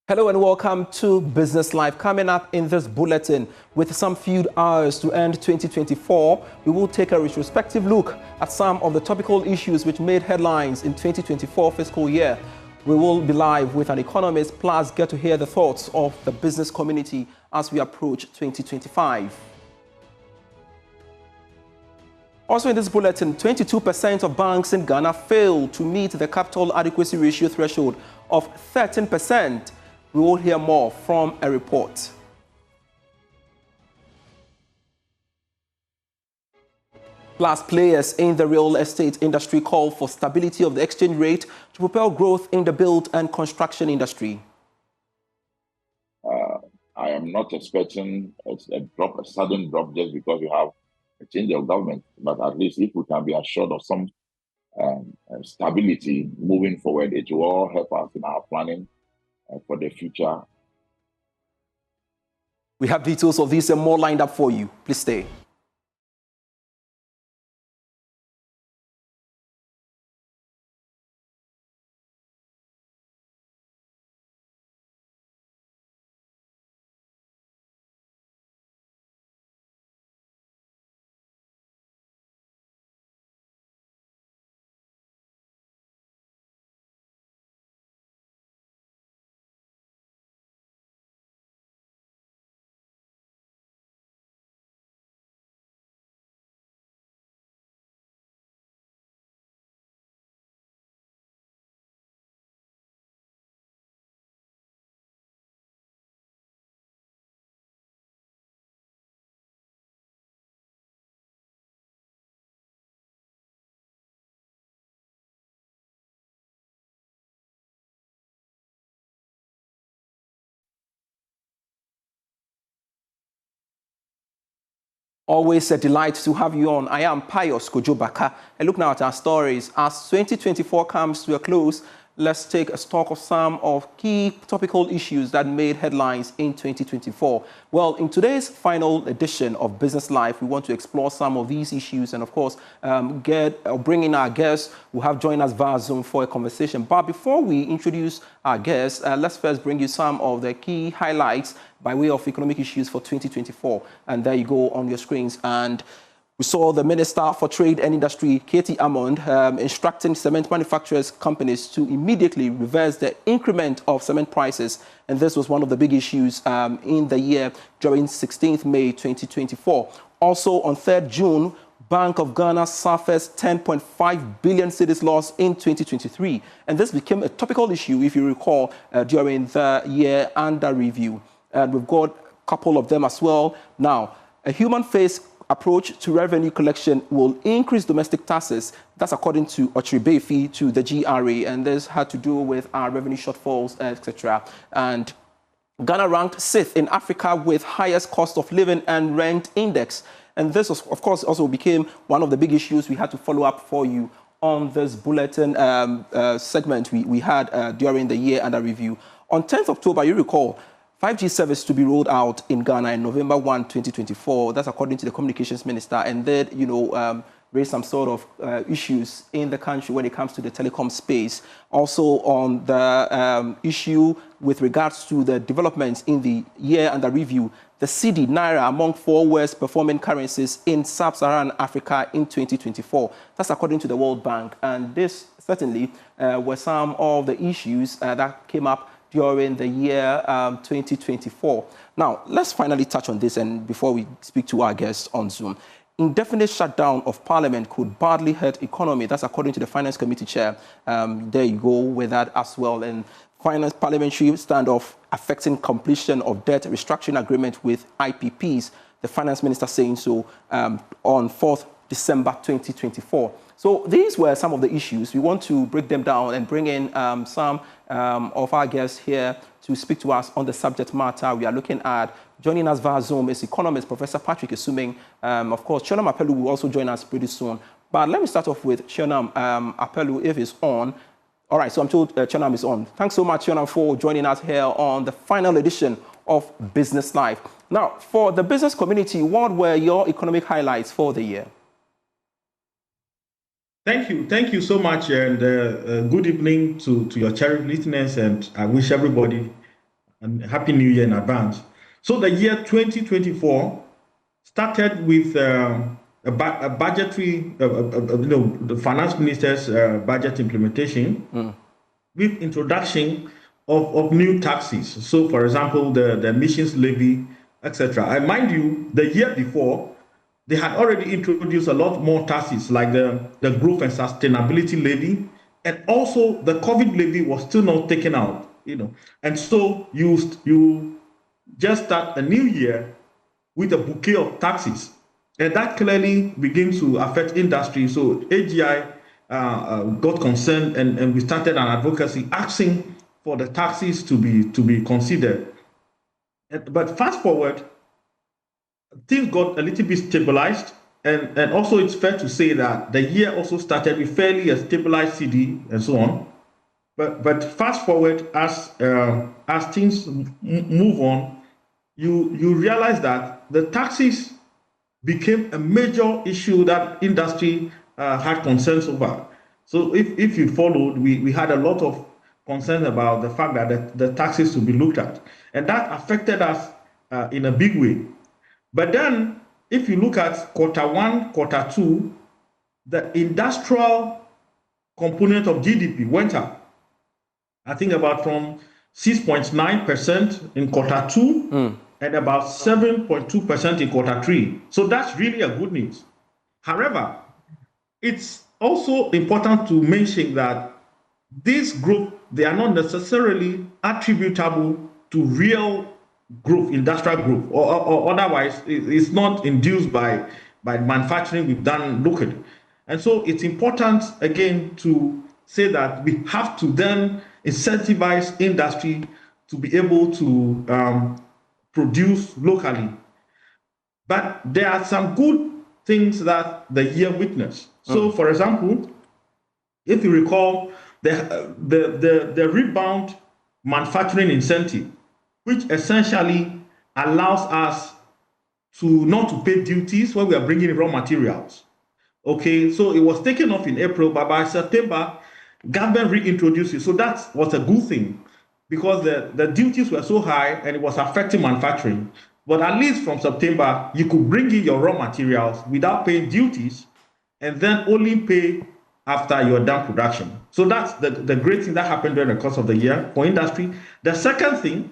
Hello and welcome to Business Live. Coming up in this bulletin, with some few hours to end 2024, we will take a retrospective look at some of the topical issues which made headlines in 2024 fiscal year. We will be live with an economist, plus get to hear the thoughts of the business community as we approach 2025. Also in this bulletin, 22% of banks in Ghana failed to meet the capital adequacy ratio threshold of 13%. We will hear more from a report. Plus, players in the real estate industry call for stability of the exchange rate to propel growth in the build and construction industry. I am not expecting a sudden drop just because you have a change of government, but at least if we can be assured of some stability moving forward, it will all help us in our planning for the future. We have details of this and more lined up for you. Please stay. Always a delight to have you on. I am Pius Kojobaka. And look now at our stories. As 2024 comes to a close, let's take a stock of some of key topical issues that made headlines in 2024. Well, in today's final edition of Business Life, we want to explore some of these issues and, of course, bring in our guests who have joined us via Zoom for a conversation. But before we introduce our guests, let's first bring you some of the key highlights by way of economic issues for 2024. And there you go on your screens. And we saw the Minister for Trade and Industry, Katie Amond, instructing cement manufacturers companies to immediately reverse the increment of cement prices. And this was one of the big issues in the year during 16th May 2024. Also on 3rd June, Bank of Ghana surfaced 10.5 billion cedis loss in 2023. And this became a topical issue, if you recall, during the year under review. And we've got a couple of them as well. Now, a human face approach to revenue collection will increase domestic taxes. That's according to Ochri Befi to the GRA, and this had to do with our revenue shortfalls, etc. And Ghana ranked 6th in Africa with highest cost of living and rent index. And this, was, of course, also became one of the big issues we had to follow up for you on this bulletin segment we had during the year under review. On 10th October, you recall, 5G service to be rolled out in Ghana in November 1, 2024. That's according to the communications minister. And then, raise some sort of issues in the country when it comes to the telecom space. Also on the issue with regards to the developments in the year under review, the cedi, Naira, among 4 worst performing currencies in sub-Saharan Africa in 2024. That's according to the World Bank. And this certainly were some of the issues that came up during the year 2024. Now, let's finally touch on this, and before we speak to our guests on Zoom. Indefinite shutdown of Parliament could badly hurt economy. That's according to the Finance Committee Chair. There you go with that as well. And Finance Parliamentary standoff affecting completion of debt restructuring agreement with IPPs. The Finance Minister saying so on 4th December 2024. So these were some of the issues. We want to break them down and bring in some of our guests here to speak to us on the subject matter we are looking at. Joining us via Zoom is economist Professor Patrick Esuming. Of course, Tsonam Akpeloo will also join us pretty soon. But let me start off with Tsonam Akpeloo, if he's on. All right, so I'm told Tsonam is on. Thanks so much, Tsonam, for joining us here on the final edition of Business Live. Now, for the business community, what were your economic highlights for the year? Thank you so much, and good evening to your cherished listeners, and I wish everybody and Happy New Year in advance. So the year 2024 started with a budgetary, the finance minister's budget implementation with introduction of new taxes. So, for example, the emissions levy, etc. And mind you, the year before, they had already introduced a lot more taxes, like the growth and sustainability levy, and also the COVID levy was still not taken out. And so you just start a new year with a bouquet of taxes, and that clearly begins to affect industry. So AGI got concerned, and we started an advocacy asking for the taxes to be considered. But fast forward, things got a little bit stabilized, and also it's fair to say that the year also started with fairly a stabilized CD and so on. But fast forward, as things move on, you realize that the taxes became a major issue that industry had concerns over. So if you followed, we had a lot of concerns about the fact that the taxes to be looked at, and that affected us in a big way. But then, if you look at Q1, Q2, the industrial component of GDP went up. I think about from 6.9% in Q2 and about 7.2% in Q3. So that's really a good news. However, it's also important to mention that this group, they are not necessarily attributable to real growth, industrial growth, or otherwise it's not induced by manufacturing we've done locally. And so it's important, again, to say that we have to then incentivize industry to be able to produce locally. But there are some good things that the year witnessed. So, for example, if you recall, the rebound manufacturing incentive, which essentially allows us to not to pay duties when we are bringing in raw materials. Okay, so it was taken off in April, but by September, government reintroduced it. So that was a good thing because the duties were so high and it was affecting manufacturing. But at least from September, you could bring in your raw materials without paying duties and then only pay after you're done production. So that's the great thing that happened during the course of the year for industry. The second thing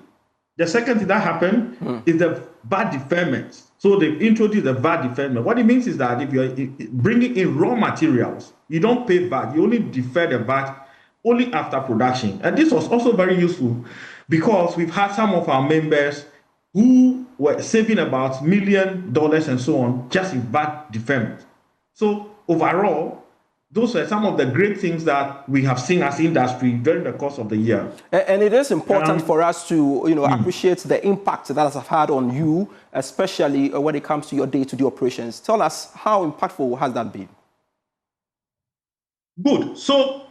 that happened is the VAT deferment. So they've introduced the VAT deferment. What it means is that if you're bringing in raw materials, you don't pay VAT. You only defer the VAT only after production. And this was also very useful because we've had some of our members who were saving about $1 million and so on just in VAT deferment. So overall, those are some of the great things that we have seen as industry during the course of the year. And it is important for us to, appreciate the impact that has had on you, especially when it comes to your day-to-day operations. Tell us, how impactful has that been? Good. So,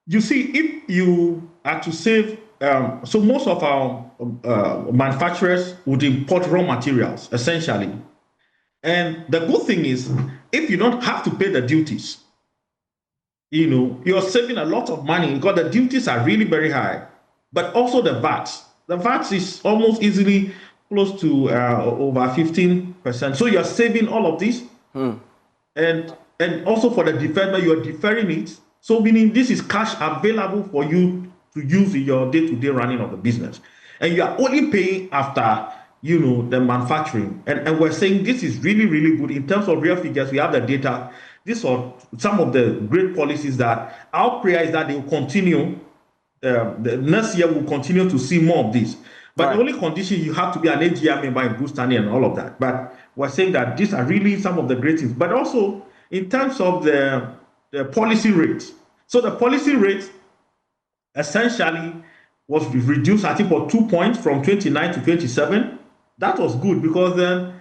you see, if you are to save, so most of our manufacturers would import raw materials, essentially. And the good thing is, if you don't have to pay the duties, you're saving a lot of money because the duties are really very high, but also the VAT. The VAT is almost easily close to over 15%. So you're saving all of this. And also for the deferment, you're deferring it. So meaning this is cash available for you to use in your day-to-day running of the business. And you are only paying after, the manufacturing. And we're saying this is really, really good. In terms of real figures, we have the data. These are some of the great policies that our prayer is that they will continue. The next year we'll continue to see more of this. But the only condition, you have to be an AGI member in good standing and all of that. But we're saying that these are really some of the great things. But also in terms of the policy rates. So the policy rate essentially was reduced, I think, for 2 points from 29 to 27. That was good because then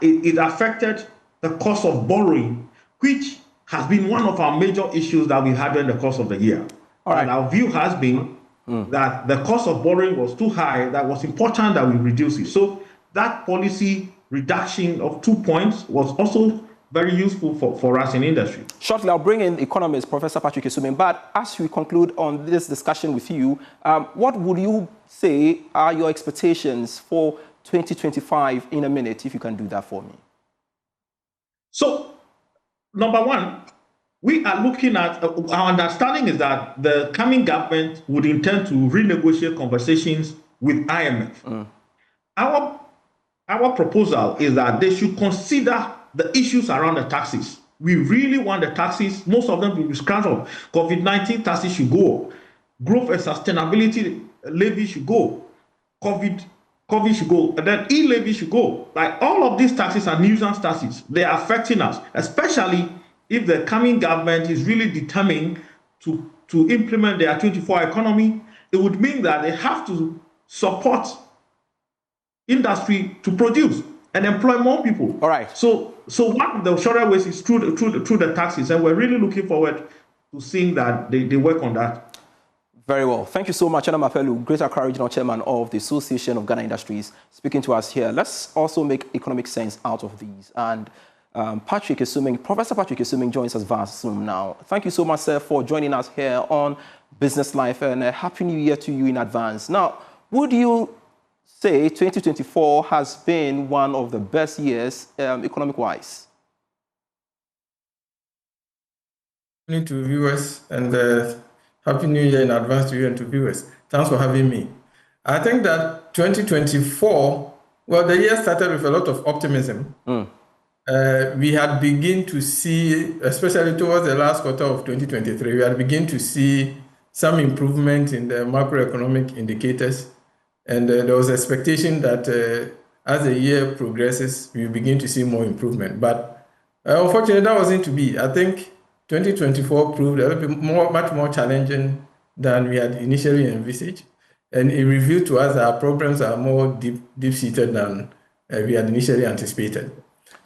it affected the cost of borrowing, which has been one of our major issues that we had during the course of the year. And our view has been that the cost of borrowing was too high, that was important that we reduce it. So that policy reduction of 2 points was also very useful for us in industry. Shortly, I'll bring in economist Professor Patrick Esuming. But as we conclude on this discussion with you, what would you say are your expectations for 2025 in a minute, if you can do that for me? So, number one, we are looking at, our understanding is that the coming government would intend to renegotiate conversations with IMF. Our proposal is that they should consider the issues around the taxes. We really want the taxes, most of them to be scratched off. COVID-19 taxes should go. Growth and sustainability levy should go. COVID should go. And then e-levy should go. Like all of these taxes are nuisance taxes. They are affecting us, especially if the coming government is really determined to implement their 24 economy. It would mean that they have to support industry to produce and employ more people. All right. So one of the shorter ways is through the taxes, and we're really looking forward to seeing that they work on that. Very well. Thank you so much, Tsonam Akpeloo, Greater Accra Regional Chairman of the Association of Ghana Industries, speaking to us here. Let's also make economic sense out of these. And Patrick Esuming, Professor Patrick Esuming joins us via Zoom now. Thank you so much, sir, for joining us here on Business Life, and a Happy New Year to you in advance. Now, would you say 2024 has been one of the best years economic-wise? To viewers, and Happy New Year in advance to you and to viewers. Thanks for having me. I think that 2024, well, the year started with a lot of optimism. We had begun to see, especially towards the last quarter of 2023, we had begun to see some improvement in the macroeconomic indicators. And there was expectation that as the year progresses, we begin to see more improvement. But unfortunately, that wasn't to be. I think 2024 proved a little bit much more challenging than we had initially envisaged. And it revealed to us that our problems are more deep-seated than we had initially anticipated.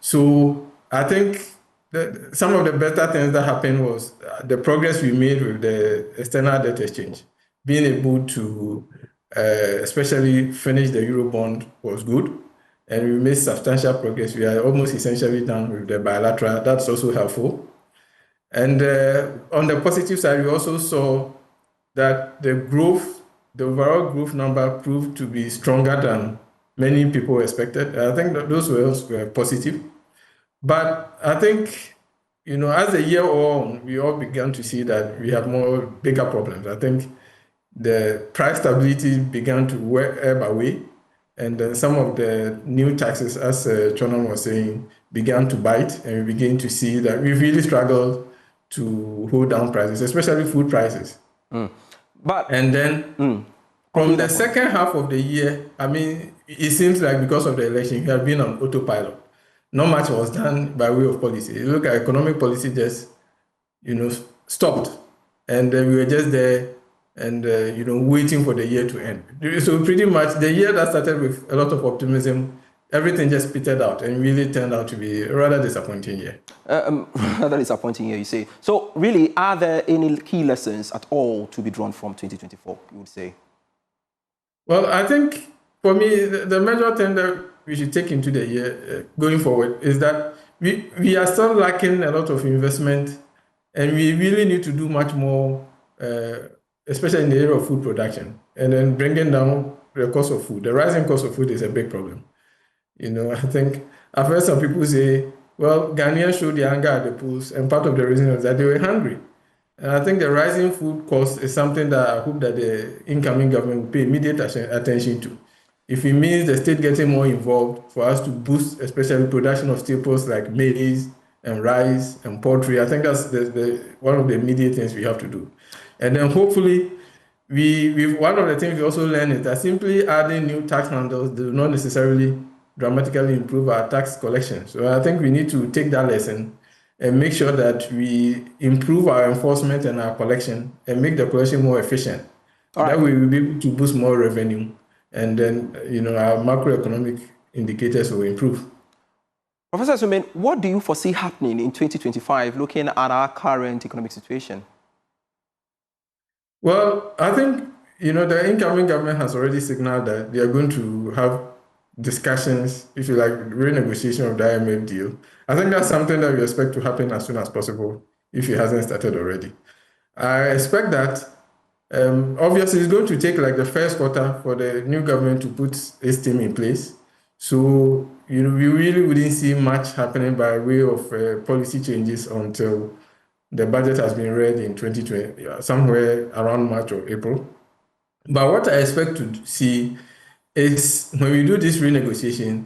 So I think some of the better things that happened was the progress we made with the external debt exchange. Being able to especially finish the Eurobond was good, and we made substantial progress. We are almost essentially done with the bilateral. That's also helpful. And on the positive side, we also saw that the overall growth number proved to be stronger than many people expected. I think that those were positive. But I think, as the year wore on, we all began to see that we have bigger problems. I think the price stability began to ebb away, and some of the new taxes, as Tsonam was saying, began to bite, and we begin to see that we really struggled to hold down prices, especially food prices. And then from the second half of the year, I mean, it seems like because of the election, we have been on autopilot. Not much was done by way of policy. You look at economic policy just, stopped, and we were just there and, waiting for the year to end. So pretty much the year that started with a lot of optimism, everything just petered out and really turned out to be a rather disappointing year. Rather disappointing year, you say. So really, are there any key lessons at all to be drawn from 2024, you would say? Well, I think for me, the major thing that we should take into the year going forward is that we are still lacking a lot of investment, and we really need to do much more, especially in the area of food production, and then bringing down the cost of food. The rising cost of food is a big problem. I think I've heard some people say, well, Ghanaians showed their anger at the polls, and part of the reason was that they were hungry. And I think the rising food cost is something that I hope that the incoming government will pay immediate attention to. If it means the state getting more involved for us to boost, especially production of staples like maize and rice and poultry, I think that's one of the immediate things we have to do. And then hopefully, one of the things we also learn is that simply adding new tax handles do not necessarily dramatically improve our tax collection. So I think we need to take that lesson and make sure that we improve our enforcement and our collection and make the collection more efficient. That way we'll be able to boost more revenue, and then our macroeconomic indicators will improve. Professor Esuming, what do you foresee happening in 2025 looking at our current economic situation? Well, I think the incoming government has already signaled that they are going to have discussions, if you like, renegotiation of the IMF deal. I think that's something that we expect to happen as soon as possible if it hasn't started already. I expect that obviously it's going to take like the first quarter for the new government to put its team in place. So we really wouldn't see much happening by way of policy changes until the budget has been read in 2020, somewhere around March or April. But what I expect to see is when we do this renegotiation,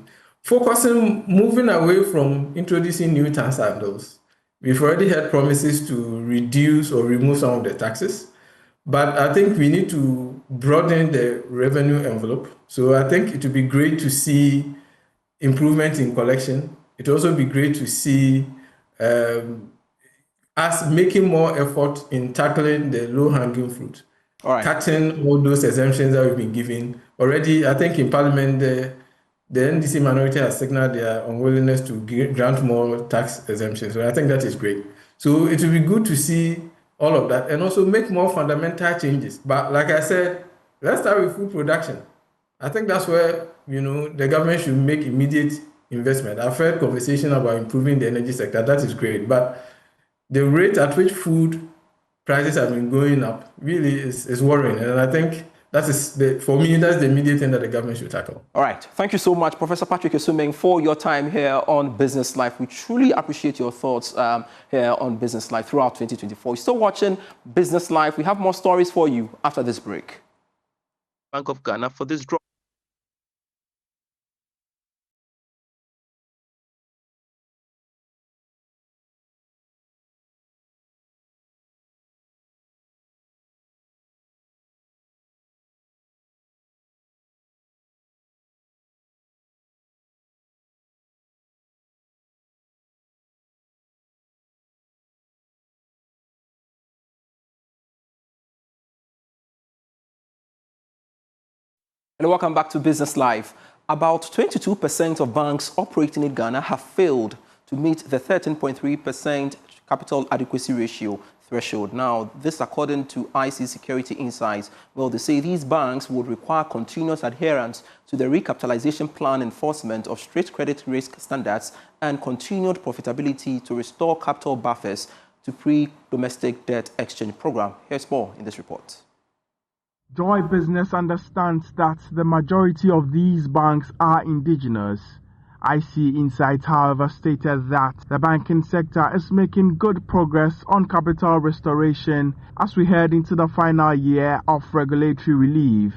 moving away from introducing new tax handles. We've already had promises to reduce or remove some of the taxes, but I think we need to broaden the revenue envelope. So I think it would be great to see improvement in collection. It would also be great to see us making more effort in tackling the low-hanging fruit. All right. Cutting all those exemptions that we've been giving. Already, I think in Parliament, the NDC minority has signaled their unwillingness to grant more tax exemptions. So I think that is great. So it will be good to see all of that and also make more fundamental changes. But like I said, let's start with food production. I think that's where, the government should make immediate investment. I've heard conversation about improving the energy sector. That is great. But the rate at which food prices have been going up really is worrying. And I think for me, that's the immediate thing that the government should tackle. All right. Thank you so much, Professor Patrick Esumeng, for your time here on Business Life. We truly appreciate your thoughts here on Business Life throughout 2024. You're still watching Business Life. We have more stories for you after this break. Bank of Ghana for this drop. And welcome back to Business Live. About 22% of banks operating in Ghana have failed to meet the 13.3% capital adequacy ratio threshold. Now, this according to IC Security Insights. Well, they say these banks would require continuous adherence to the recapitalization plan enforcement of strict credit risk standards and continued profitability to restore capital buffers to pre-domestic debt exchange program. Here's more in this report. Joy Business understands that the majority of these banks are indigenous. IC Insights, however, stated that the banking sector is making good progress on capital restoration as we head into the final year of regulatory relief.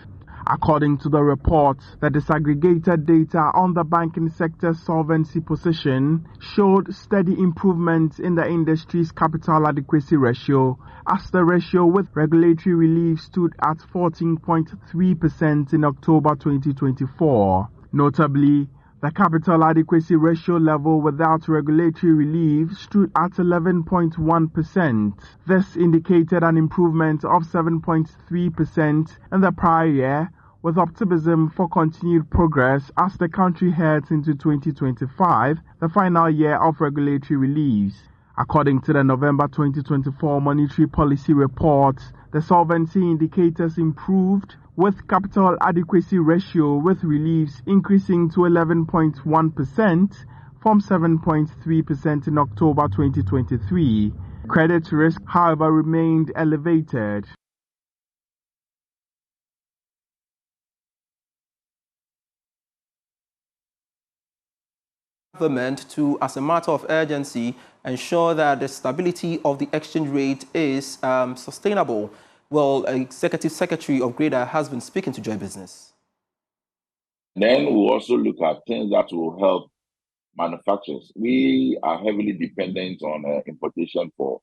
According to the report, the disaggregated data on the banking sector's solvency position showed steady improvement in the industry's capital adequacy ratio, as the ratio with regulatory relief stood at 14.3% in October 2024. Notably, the capital adequacy ratio level without regulatory relief stood at 11.1%. This indicated an improvement of 7.3% in the prior year, with optimism for continued progress as the country heads into 2025, the final year of regulatory reliefs. According to the November 2024 Monetary Policy Report, the solvency indicators improved, with capital adequacy ratio with reliefs increasing to 11.1% from 7.3% in October 2023. Credit risk, however, remained elevated. Government to, as a matter of urgency, ensure that the stability of the exchange rate is sustainable. Well, Executive Secretary of GRADA has been speaking to Joy Business. Then we'll also look at things that will help manufacturers. We are heavily dependent on importation for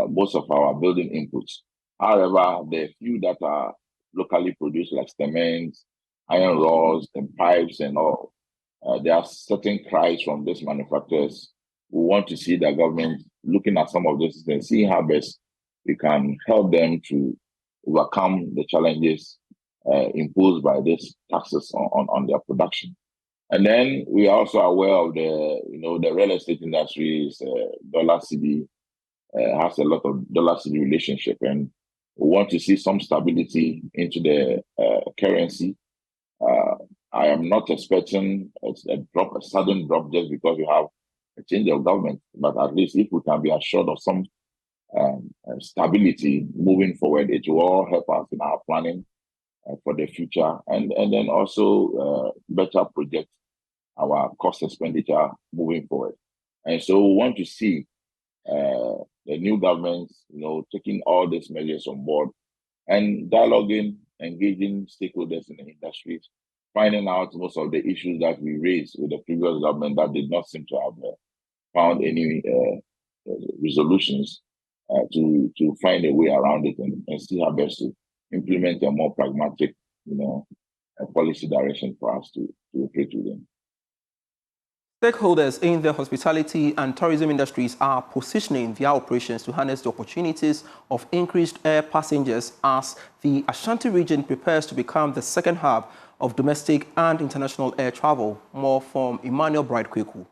most of our building inputs. However, there are few that are locally produced, like cement, iron rods, and pipes, and all. There are certain cries from these manufacturers who want to see the government looking at some of this and seeing how best we can help them to overcome the challenges imposed by these taxes on their production. And then we are also aware of the real estate industry's dollar CD has a lot of dollar CD relationship, and we want to see some stability into the currency. I am not expecting a sudden drop just because we have a change of government. But at least if we can be assured of some stability moving forward, it will all help us in our planning for the future, and then also better project our cost expenditure moving forward. And so we want to see the new government, taking all these measures on board and dialoguing, engaging stakeholders in the industry, finding out most of the issues that we raised with the previous government that did not seem to have found any resolutions, to find a way around it and see how best to implement a more pragmatic, policy direction for us to operate within. Stakeholders in the hospitality and tourism industries are positioning their operations to harness the opportunities of increased air passengers as the Ashanti region prepares to become the second hub of domestic and international air travel. More from Emmanuel Bright-Kweku.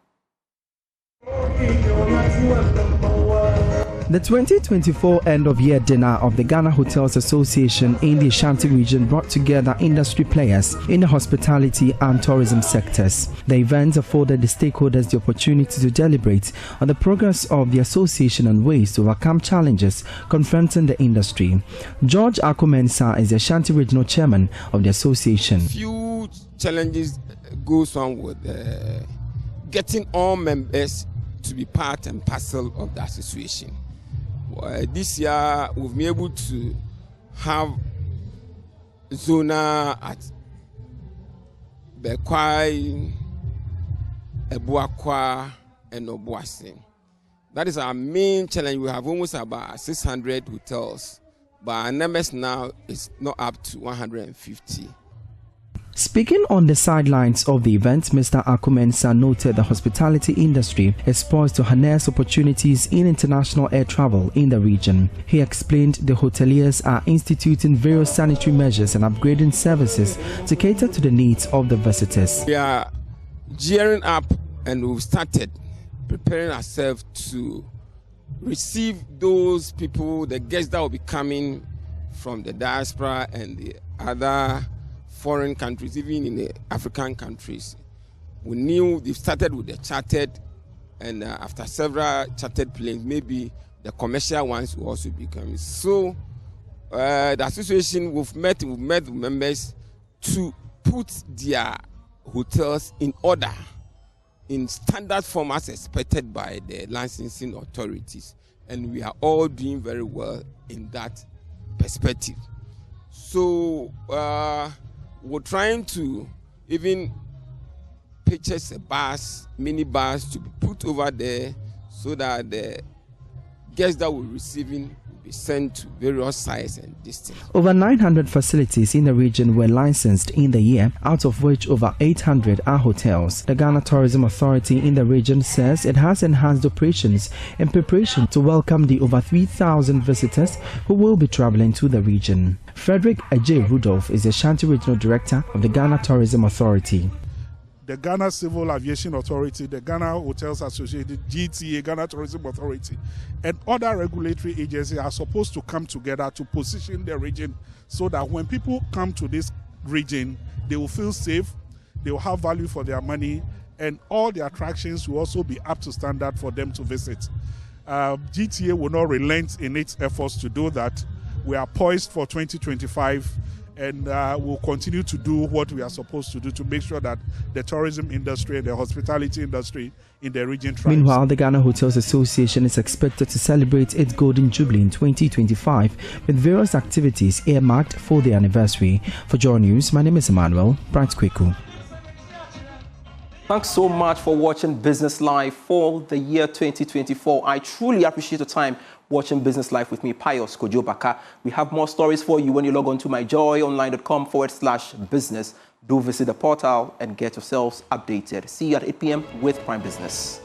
The 2024 end-of-year dinner of the Ghana Hotels Association in the Ashanti region brought together industry players in the hospitality and tourism sectors. The event afforded the stakeholders the opportunity to deliberate on the progress of the association and ways to overcome challenges confronting the industry. George Akomensa is the Ashanti regional chairman of the association. Few challenges goes on with getting all members to be part and parcel of the association. This year, we've been able to have zona at Bekwai, Ebuakwa, and Obuasi. That is our main challenge. We have almost about 600 hotels, but our numbers now is not up to 150. Speaking on the sidelines of the event, Mr. Akumensa noted the hospitality industry is poised to harness opportunities in international air travel in the region. He explained the hoteliers are instituting various sanitary measures and upgrading services to cater to the needs of the visitors. We are gearing up and we've started preparing ourselves to receive those people, the guests that will be coming from the diaspora and the other foreign countries, even in the African countries. We knew they started with the chartered, and after several chartered planes, maybe the commercial ones will also be coming. So the association, we've met with members to put their hotels in order, in standard form as expected by the licensing authorities. And we are all doing very well in that perspective. So we're trying to even purchase a bus, mini bus to be put over there so that the guests that we're receiving will be sent to various sites and districts. Over 900 facilities in the region were licensed in the year, out of which over 800 are hotels. The Ghana Tourism Authority in the region says it has enhanced operations in preparation to welcome the over 3,000 visitors who will be traveling to the region. Frederick Ajay Rudolph is the Ashanti Regional Director of the Ghana Tourism Authority. The Ghana Civil Aviation Authority, the Ghana Hotels Association, GTA, Ghana Tourism Authority, and other regulatory agencies are supposed to come together to position the region so that when people come to this region, they will feel safe, they will have value for their money, and all the attractions will also be up to standard for them to visit. GTA will not relent in its efforts to do that. We are poised for 2025 and we'll continue to do what we are supposed to do to make sure that the tourism industry and the hospitality industry in the region thrives. Meanwhile, the Ghana Hotels Association is expected to celebrate its Golden Jubilee in 2025 with various activities earmarked for the anniversary. For Joy News, my name is Emmanuel Bright-Kweku. Thanks so much for watching Business Live for the year 2024. I truly appreciate your time watching Business Live with me, Pius Kojo Baka. We have more stories for you when you log on to myjoyonline.com/business. Do visit the portal and get yourselves updated. See you at 8 p.m. with Prime Business.